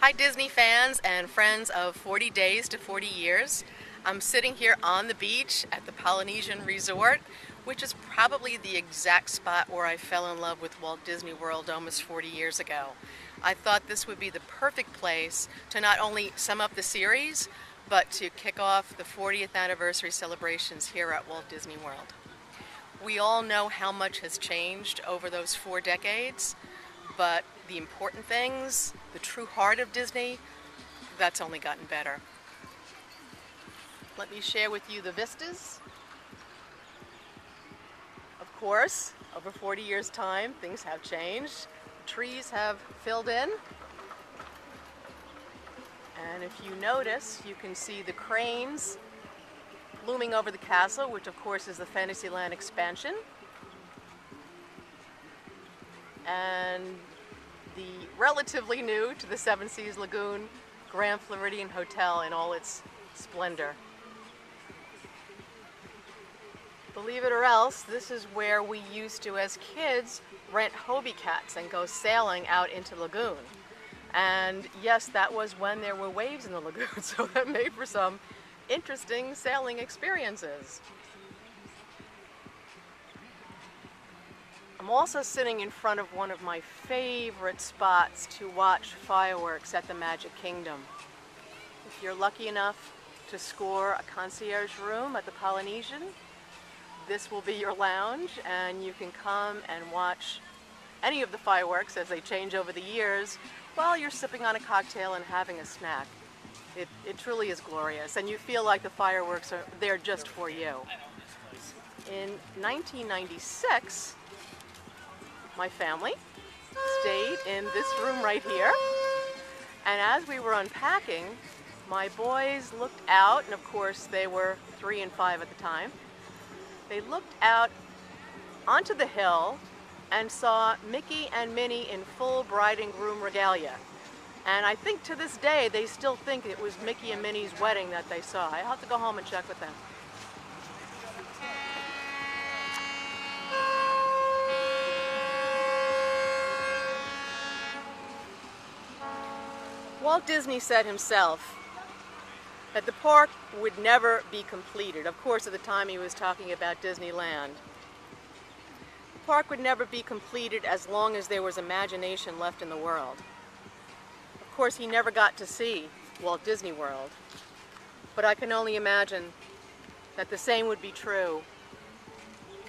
Hi Disney fans and friends of 40 Days to 40 Years. I'm sitting here on the beach at the Polynesian Resort, which is probably the exact spot where I fell in love with Walt Disney World almost 40 years ago. I thought this would be the perfect place to not only sum up the series, but to kick off the 40th anniversary celebrations here at Walt Disney World. We all know how much has changed over those 4 decades, but the important things, the true heart of Disney, that's only gotten better. Let me share with you the vistas. Of course, over 40 years' time, things have changed. The trees have filled in. And if you notice, you can see the cranes looming over the castle, which of course is the Fantasyland expansion. And the relatively new to the Seven Seas Lagoon Grand Floridian Hotel in all its splendor. Believe it or else, this is where we used to, as kids, rent Hobie cats and go sailing out into the lagoon. And yes, that was when there were waves in the lagoon, so that made for some interesting sailing experiences. I'm also sitting in front of one of my favorite spots to watch fireworks at the Magic Kingdom. If you're lucky enough to score a concierge room at the Polynesian, this will be your lounge, and you can come and watch any of the fireworks as they change over the years while you're sipping on a cocktail and having a snack. It truly is glorious, and you feel like the fireworks are there just for you. In 1996, my family stayed in this room right here, and as we were unpacking, my boys looked out, and of course they were 3 and 5 at the time. They looked out onto the hill and saw Mickey and Minnie in full bride and groom regalia. And I think to this day they still think it was Mickey and Minnie's wedding that they saw. I have to go home and check with them. Walt Disney said himself that the park would never be completed. Of course, at the time he was talking about Disneyland. The park would never be completed as long as there was imagination left in the world. Of course, he never got to see Walt Disney World, but I can only imagine that the same would be true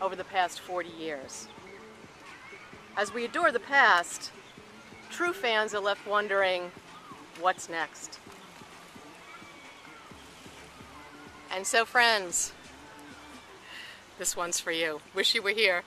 over the past 40 years. As we adore the past, true fans are left wondering, what's next? And so friends, this one's for you. Wish you were here.